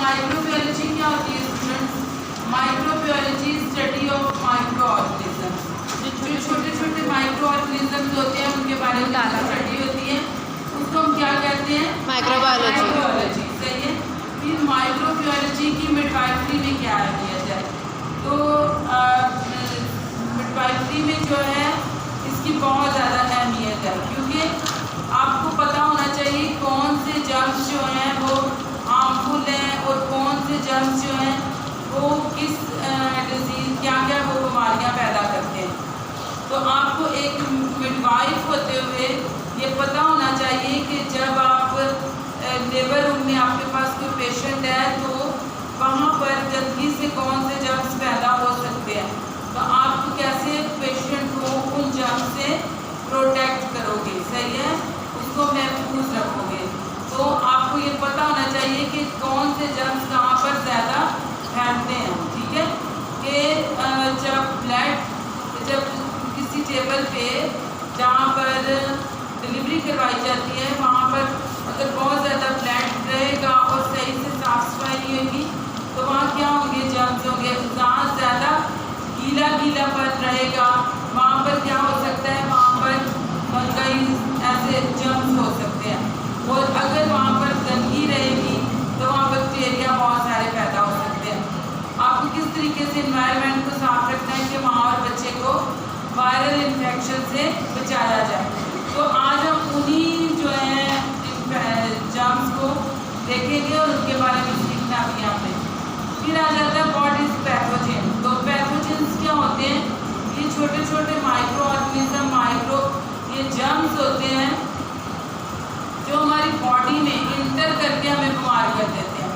Microbiology क्या होती है students? Microbiology study of micro organism. जो छोटे छोटे माइक्रो ऑर्गेनिज्म होते हैं उनके बारे में स्टडी होती है, उसको हम क्या कहते हैं? माइक्रोबायोलॉजी। सही है। फिर माइक्रोबायोलॉजी की मिडवाइफरी में क्या अहमियत है? तो मिडवाइफरी में जो है इसकी बहुत ज़्यादा अहमियत है, क्योंकि आपको पता होना चाहिए कौन से जर्म्स जो हैं वो हार्मफुल हैं और कौन से जर्म्स जो हैं वो किस डिजीज़ क्या क्या वो बीमारियां पैदा करते हैं। तो आपको एक मिडवाइफ होते हुए ये पता होना चाहिए कि जब आप लेबर रूम में आपके पास कोई पेशेंट है तो वहाँ पर गंदगी से कौन से जर्म्स पैदा हो सकते हैं, तो आप कैसे पेशेंट को उन जर्म्स से प्रोटेक्ट करोगे। सही है, उसको महफूज रखोगे। तो आपको ये पता होना चाहिए कि कौन से जर्म्स कहाँ पर ज़्यादा फैलते हैं। ठीक है, कि जब किसी टेबल पे जहाँ पर डिलीवरी करवाई जाती है वहाँ पर अगर बहुत ज़्यादा ब्लड रहेगा और सही से साफ सफाई नहीं होगी तो वहाँ क्या होंगे? जर्म्स होंगे। जहाँ ज़्यादा गीलापन रहेगा वहाँ पर क्या हो सकता है? वहाँ पर कई ऐसे जर्म्स हो सकते हैं। और अगर वहाँ पर गंदगी रहेगी तो वहाँ बैक्टीरिया बहुत सारे पैदा हो सकते हैं। आपको किस तरीके से इन्वायरमेंट को साफ रखना है कि माँ और बच्चे को वायरल इन्फेक्शन से बचाया जाए। तो आज हम उन्हीं जो है जर्म्स को देखेंगे और उनके बारे में सीखना भी यहाँ पे। फिर आ जाता है व्हाट इज पैथोजेन। तो पैथोजेन्स क्या होते हैं? ये छोटे छोटे माइक्रो ऑर्गेनिज्म ये जर्म्स होते हैं जो हमारी बॉडी में इंटर करके हमें बीमार कर देते हैं,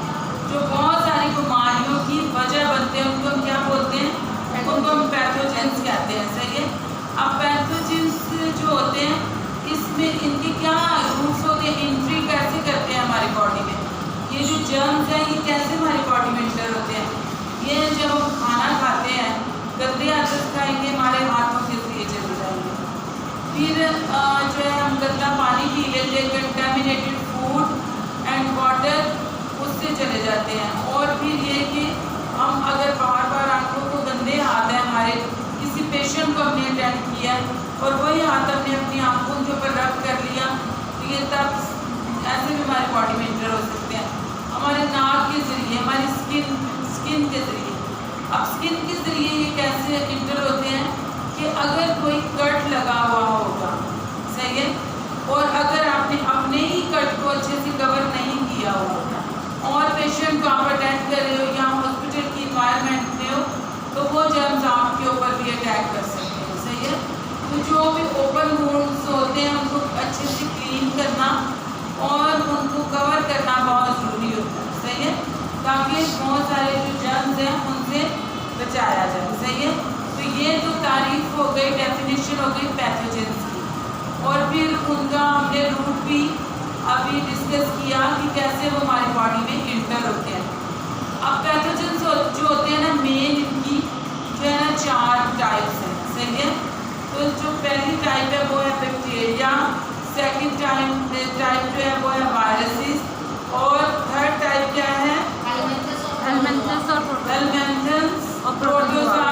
जो बहुत सारी बीमारियों की वजह बनते हैं। उनको हम क्या बोलते हैं? उनको हम पैथोजेंस कहते हैं। सही है। अब पैथोजेंस जो होते हैं इसमें इनके क्या रूट्स होते हैं? एंट्री कैसे करते हैं हमारी बॉडी में? ये जो जर्म्स हैं ये कैसे हमारी बॉडी में इंटर होते हैं? ये जब हम खाना खाते हैं गंदे हाथों से खाएंगे, हमारे हाथों के जरिए चले जाएंगे। फिर जो है हम गंदा पानी पी लेते हैं, कंटेमिनेटेड फूड एंड वाटर, उससे चले जाते हैं। और फिर ये कि हम अगर बार बार आंखों को गंदे हाथ हैं हमारे, किसी पेशेंट को हमने अटेंड किया और वही हाथ हमने अपनी आंखों के ऊपर रब कर लिया तो ये तब ऐसे भी हमारी बॉडी में इंटर हो सकते हैं। हमारे नाक के ज़रिए, हमारी स्किन के ज़रिए। अब स्किन के ज़रिए ये कैसे इंटर होते हैं कि अगर कोई कट लगा हुआ होगा, सही है, और अगर आपने अपने ही कट को अच्छे से कवर नहीं किया होगा और पेशेंट को आप अटैक कर रहे हो या हॉस्पिटल की इन्वायरमेंट में हो तो वो जर्म्स आपके ऊपर भी अटैक कर सकते हैं। सही है। तो जो भी ओपन वुंड्स होते हैं उनको अच्छे से क्लीन करना और उनको कवर करना बहुत ज़रूरी होता है। सही है, ताकि बहुत सारे जो जर्म्स हैं उनसे बचाया जाए। सही है। तो ये तो तारीफ हो गई, डेफिनेशन हो गई पैथोजेंस की, और फिर उनका हमने रूट भी अभी डिस्कस किया कि कैसे वो हमारी बॉडी में इंटर होते हैं। अब पैथोजेंस जो होते हैं ना, मेन इनकी जो है ना 4 टाइप्स हैं। सही है। तो जो पहली टाइप है वो है बैक्टीरिया, सेकंड टाइप जो है वो है वायरसेस, और थर्ड टाइप क्या है? हेलमिंथस और प्रोटोजोआ।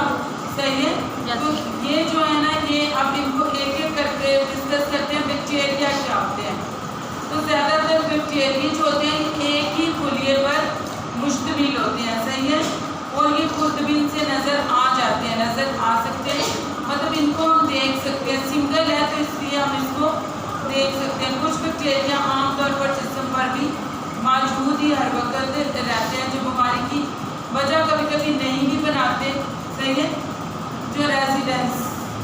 सही है। तो ये जो है ना ये अब इनको एक एक करके डिस्कस करते हैं। बैक्टीरिया क्या होते हैं? तो ज़्यादातर बैक्टीरिया जो होते हैं एक ही खुलिए पर मुश्तमिल होते हैं। सही है। और ये खुर्दबीन से नज़र आ जाते हैं, नज़र आ सकते हैं, मतलब इनको हम देख सकते हैं। सिंगल है तो इसलिए हम इसको देख सकते हैं। कुछ बैक्टीरिया आमतौर पर जिस्म पर भी मौजूद ही हर वक्त रहते हैं, जो बीमारी की वजह कभी कभी नहीं भी बनाते। सही है। जो रेजिडेंस,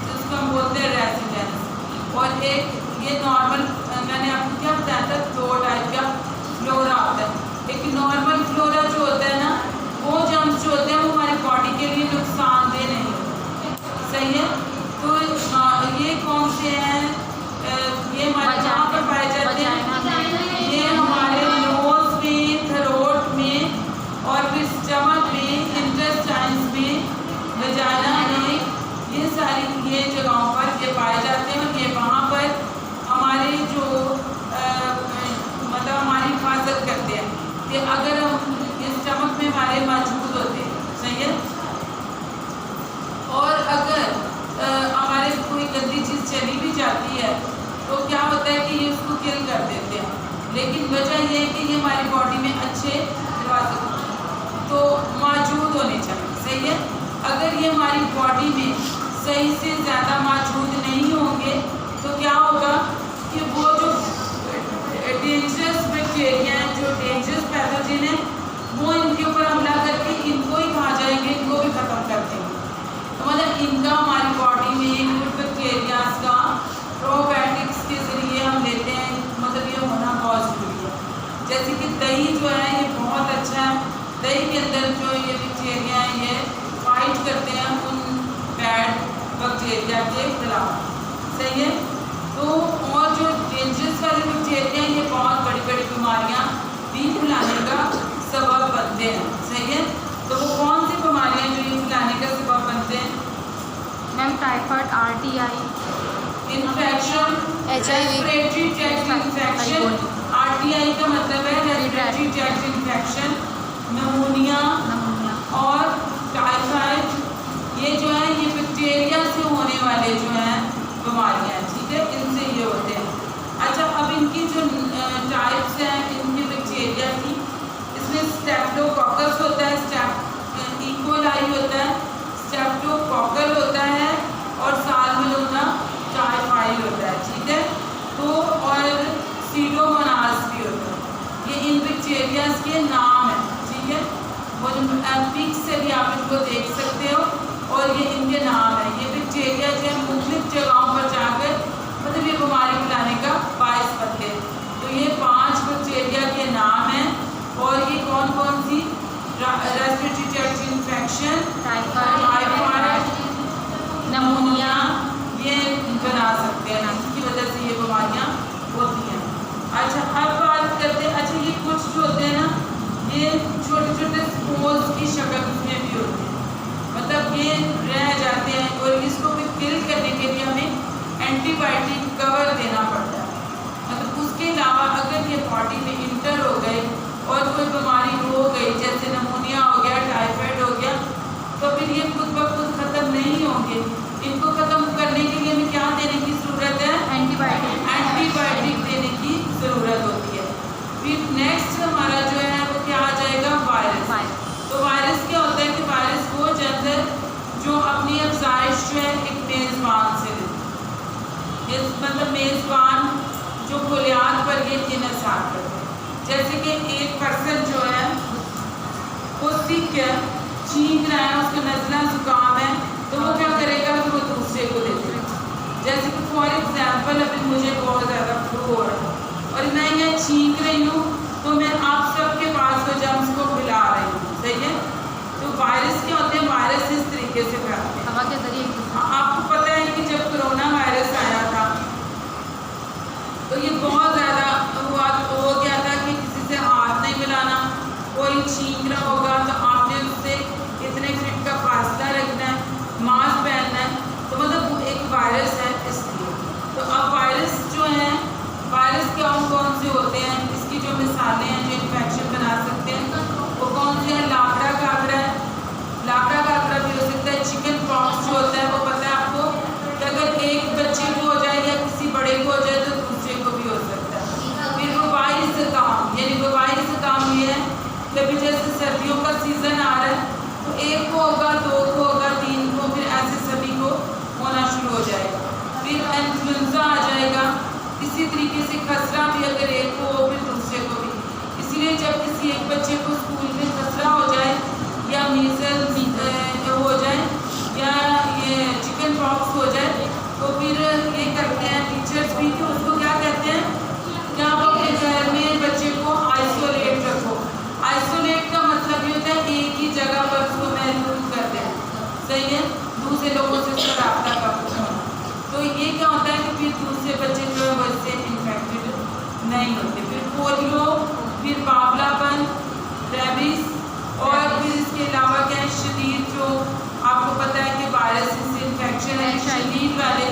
जिसको हम बोलते हैं रेजिडेंस, और एक ये नॉर्मल, मैंने आपको क्या बताया था, 2 टाइप का फ्लोरा होता है। एक नॉर्मल फ्लोरा जो होता है ना, वो जर्म्स जो होते हैं वो हमारी बॉडी के लिए नुकसानदेह नहीं होते। सही है। तो ये कौन से हैं? ये हमारे जहाँ पर पाए जाते हैं, ये हमारे नोज में, थ्रोट में, और फिर स्टमक में, इंटेस्टाइन्स में, वजाइना में, ये सारी ये जगहों पर ये पाए जाते हैं। और ये वहाँ पर हमारे जो मतलब हमारी हिफाजत करते हैं कि अगर हम हमारे मौजूद होते हैं, सही है। और अगर हमारे कोई गंदी चीज़ चली भी जाती है तो क्या होता है कि ये उसको किल कर देते हैं, लेकिन वजह ये है कि ये हमारी बॉडी में अच्छे तो मौजूद होने चाहिए, सही है। अगर ये हमारी बॉडी में सही से ज़्यादा मौजूद नहीं होंगे तो क्या होगा कि वो जो डेंजरस बैक्टीरिया हैं, जो डेंजरस पैथोजन है, वो इनके ऊपर हमला करके इनको ही खा जाएंगे, इनको भी ख़त्म कर देंगे। तो मतलब इनका हमारी बॉडी में गुड बैक्टीरियाज का प्रोबायोटिक्स के ज़रिए हम लेते हैं, मतलब ये होना बहुत ज़रूरी है। जैसे कि दही जो है ये बहुत अच्छा है, दही के अंदर जो ये बैक्टीरिया हैं ये फाइट करते हैं उन बैड बैक्टीरिया के खिलाफ, सही है। तो और जो डेंजरस वाले बैक्टीरिया हैं ये बहुत बड़ी बड़ी बीमारियां भी फैलाने का सबब बनते हैं, सही है। तो वो कौन सी बीमारियां जो ये फैलाने का सबब बनते हैं? Ma'am typhoid, RTI infection, respiratory tract infection. RTI का मतलब है रेस्पिरेटरी ट्रैक्ट इन्फेक्शन, निमोनिया और टाइफाइड। ये जो है ये बैक्टीरिया से होने वाले जो हैं बीमारियां, ठीक है, इनसे ये होते हैं। अच्छा, अब इनकी जो टाइप्स हैं इनकी बैक्टीरिया की, इसमें स्टेप्टोकोकस होता है, इकोलाई होता है, स्टेप्टोकोकल होता है और साल्मोनेला टाइफाइड होता है, ठीक है। तो और सीडोमोनास भी होता है। ये इन बैक्टीरियाज के नाम हैं, ठीक है। वो जो पिक से भी आप इनको देख सकते हो और ये इनके नाम है। ये बैक्टीरिया जो है मुख्तलिफ जगहों पर जाकर मतलब ये बीमारी फैलाने का बायस बनते हैं। तो ये 5 बैक्टीरिया के नाम हैं और ये कौन कौन सी? Respiratory tract infection, typhoid, pneumonia, ये बना सकते हैं, इसकी वजह से ये बीमारियाँ होती हैं। अच्छा, अब बात करते हैं, अच्छा ये कुछ जो होते हैं ना ये छोटे छोटे स्पोर्स की शक्ल में भी होते हैं, मतलब ये रह जाते हैं और इसको भी किल करने के लिए हमें एंटीबायोटिक कवर देना पड़ता है। मतलब उसके अलावा अगर ये बॉडी में इंटर हो गए और कोई बीमारी हो गई, जैसे निमोनिया हो गया, टाइफाइड हो गया, तो फिर ये खुद ब खुद ख़त्म नहीं होंगे। इनको ख़त्म करने के लिए हमें क्या देने की ज़रूरत है? एंटीबायोटिक देने की ज़रूरत होती है। फिर नेक्स्ट हमारा जो है वो क्या आ जाएगा? वायरस। तो वायरस क्या होता है कि वायरस वो जंतर जो अपनी अफजाइश जो है एक मेज़बान से लेते हैं, मतलब मेज़बान जो बुनियाद पर ये इन्हिसार करते हैं। जैसे कि एक पर्सन जो है वो सीख गया, छींक रहा है, उसको नज़ला ज़ुकाम है, तो वो क्या करेगा कि वो दूसरे को दे देगा। जैसे कि फॉर एग्जांपल अभी मुझे बहुत ज़्यादा फ्लू हो रहा है और मैं यहाँ छींक रही हूँ, तो मैं आप सबके पास वो जर्म्स को फैला रही हूँ, सही है। तो वायरस क्या होते हैं? वायरस इस तरीके से फैलते हैं, हवा के जरिए। आपको पता है कि जब कोरोना वायरस आया था तो ये बहुत ज़्यादा हो गया था कि किसी से हाथ नहीं मिलाना, कोई छींक रहा होगा तो आपने उससे इतने फीट का फासला रखना है, मास्क पहनना है। तो मतलब एक वायरस है इसलिए। तो अब वायरस जो है, वायरस कौन से होते हैं, इसकी जो मिसालें हैं जो इन्फेक्शन बना सकते हैं वो कौन से हैं? लाकड़ा काकड़ा है, लाकड़ा काकड़ा भी हो सकता है। चिकन पॉक्स जो होता है वो पता है आपको कि अगर एक बच्चे को हो जाए या किसी बड़े को हो जाए तो दूसरे को भी हो सकता है। फिर वबाई ज़ुकाम, यानी वबाई ज़ुकाम ये है कि अभी जैसे सर्दियों का सीज़न आ रहा है तो एक को होगा, 2 को होगा, 3 को, फिर ऐसे सभी को होना शुरू हो जाएगा। फिर इन्फ्लुएंजा आ जाएगा, इसी तरीके से खसरा भी अगर एक को हो फिर दूसरे को भी। इसीलिए जब किसी एक बच्चे को स्कूल में खसरा हो जाए या मीज़ल्स हो जाए या ये चिकन पॉक्स हो जाए तो फिर ये करते हैं टीचर्स भी कि उसको क्या कहते हैं कि आप अपने घर में बच्चे को आइसोलेट रखो। आइसोलेट का मतलब ये होता है एक ही जगह पर उसको महफूज कर दें, सही है, दूसरे लोगों से उसका रब्ता कम होना। तो ये क्या होता है कि फिर दूसरे बच्चे जो है वो इससे इन्फेक्टेड नहीं होते। फिर पोलियो, फिर बावलापन, रेबीज और फिर इसके अलावा क्या है शदीद, जो आपको पता है कि वायरस से इन्फेक्शन है शदीद वाले,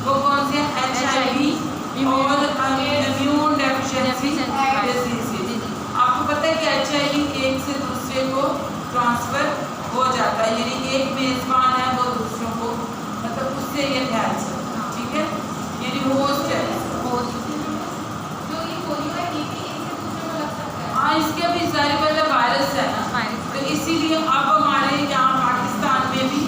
वो कौन से? HIV और इम्यून डेफिशिएंसी डिजीज़। आपको पता है कि HIV एक से दूसरे को ट्रांसफ़र हो जाता है, यानी एक मेज़बान है वो दूसरों को मतलब उससे ये फैल सकता है, ठीक है, यानी होस्ट है। जो ये पोलियो है ये भी एक से दूसरे को लग सकता है। हाँ, इसके भी सारे मतलब वायरस है ना, तो इसीलिए अब हमारे यहाँ पाकिस्तान में भी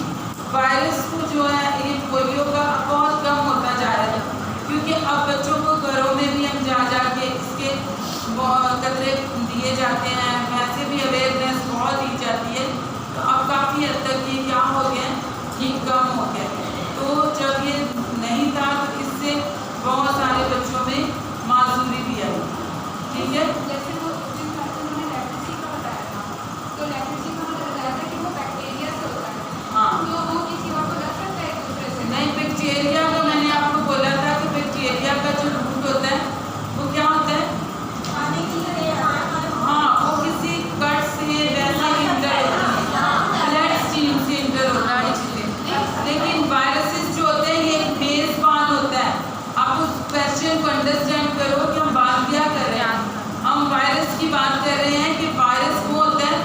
वायरस को जो है ये पोलियो का बहुत कम होता जा रहा है, क्योंकि अब बच्चों को घरों में भी हम जा के इसके कतरे दिए जाते हैं, वैसे भी अवेयरनेस बहुत दी जाती है, तो अब काफ़ी हद तक ये क्या हो गया, ये कम हो गया। तो जब ये नहीं था तो इससे बहुत सारे बच्चों में माजूरी भी आई, ठीक है। जैसे वो जिस बात से उन्होंने लेप्रेसी का बताया था, तो लेप्रेसी का मतलब बताया था कि वो बैक्टीरिया से होता है। हाँ, तो वो किसी और को लग सकता है एक दूसरे से? नहीं, बैक्टीरिया का मैंने आपको बोला था कि बैक्टीरिया का जो रूट होता है वो क्या होता है, हाँ, वो किसी कट से वैसा इंटर होता है, ब्लड स्ट्रीम से इंटर होता है चीज़ें, लेकिन वायरसेस जो होते हैं ये एक मेज़बान होता है। आप उस क्वेश्चन को अंडरस्टैंड करो कि हम बात क्या कर रहे हैं। हम वायरस की बात कर रहे हैं कि वायरस वो होता है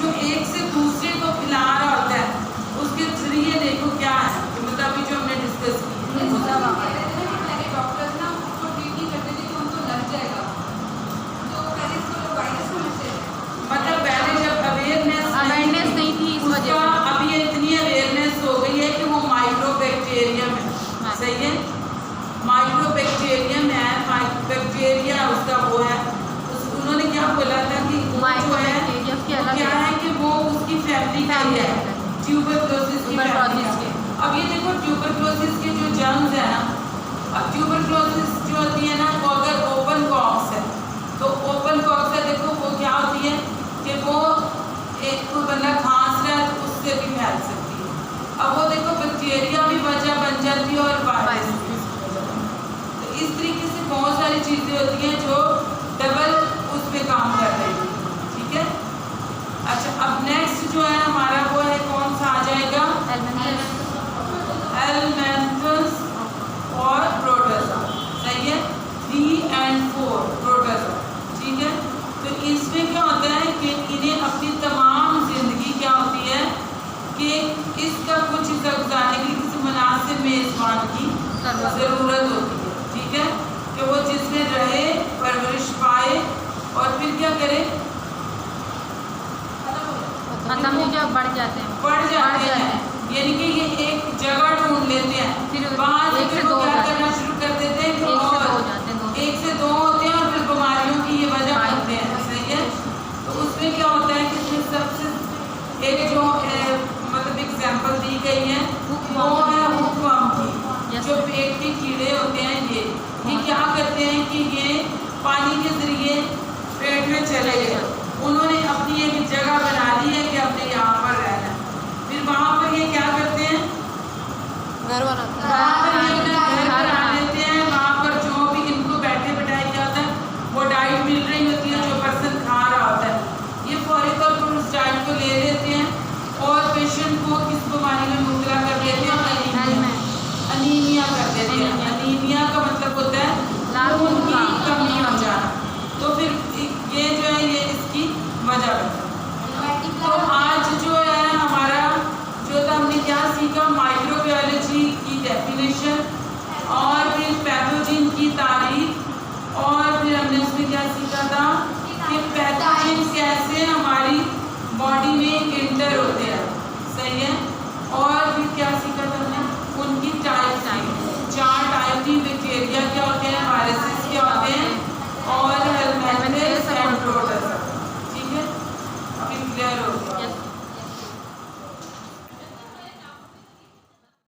जो एक से दूसरे को फैला रहा होता है, उसके जरिए देखो क्या है, मतलब अभी जो हमने डिस्कस की डॉक्टर्स ना उसको ट्रीट नहीं करते थे कि उनको लग जाएगा, तो पहले इसको वायरस समझते थे। मतलब पहले जब अवेयरनेस नहीं थी इस वजह से। अभी ये इतनी अवेयरनेस हो गई है कि वो माइक्रोबैक्टीरियम है, सही है, माइक्रोबैक्टीरियम है, बैक्टीरिया उसका वो है। उन्होंने क्या बोला था कि वो जो है क्या है कि वो उसकी फैमिली का ही है, ट्यूबरक्लोसिस की फैमिली है। अब ये देखो ट्यूबरक्लोसिस के जो जर्म्स है ना, अब ट्यूबरक्लोसिस जो होती है ना वो अगर ओपन कॉक्स है, तो ओपन कॉक्स है, देखो वो क्या होती है कि वो एक कोई बंदा खांस रहा है तो उससे भी फैल सकती है। अब वो देखो बैक्टीरिया भी वजह बन जाती है और वायरस भी उसकी वजह बन जाती है। तो इस तरीके से बहुत सारी चीज़ें होती हैं जो डबल उस पर काम कर रही है, ठीक है। अच्छा, अब नेक्स्ट जो है हमारा वो है कौन सा आ जाएगा, एलमेंथस और प्रोटोज़ोआ, सही है, 3 और 4 प्रोटोज़ोआ, ठीक है। तो इसमें क्या होता है कि इन्हें अपनी तमाम ज़िंदगी क्या होती है कि इसका कुछ हिस्सा गुजारने के लिए किसी मुनासिब मेज़बान की ज़रूरत होती है, ठीक है, कि वो जिसमें रहे, परवरिश पाए और फिर क्या करे, मतलब जब बढ़ जाते हैं, यानी कि ये एक जगह ढूंढ लेते हैं, फिर वहाँ से फिर वो क्या करना शुरू कर देते हैं कि और 1 से 2 होते हैं और फिर बीमारियों की ये वजह बनते हैं, सही है। तो उसमें क्या होता है कि इसमें सबसे एक जो मतलब एग्जाम्पल दी गई है वो है हुक्म की, जो पेट के कीड़े होते हैं ये क्या करते हैं कि ये पानी के जरिए पेट में चले गए, उन्होंने अपनी एक जगह बना ली है कि अपने यहाँ पर रहना है, फिर वहाँ पर ये क्या करते हैं, घर बना लेते हैं। वहाँ पर जो भी इनको बैठे बैठाए क्या होता है, वो डाइट मिल रही होती है जो पर्सन खा रहा होता है, ये फौरी तौर पर उस डाइट को ले लेते हैं और पेशेंट को किस बीमारी में मुब्तला कर देते हैं, अनीमिया कर देते हैं। अनीमिया का मतलब होता है खून की कमी हो जाना, तो फिर ये जो है ये इसकी वजह बनता है। तो आज जो है हमारा जो था हमने क्या सीखा, माइक्रोबायोलॉजी की डेफिनेशन और फिर पैथोजन की तारीफ और फिर हमने उसमें क्या सीखा था कि पैथोजन कैसे हमारी बॉडी में इंटर होते हैं, सही है, और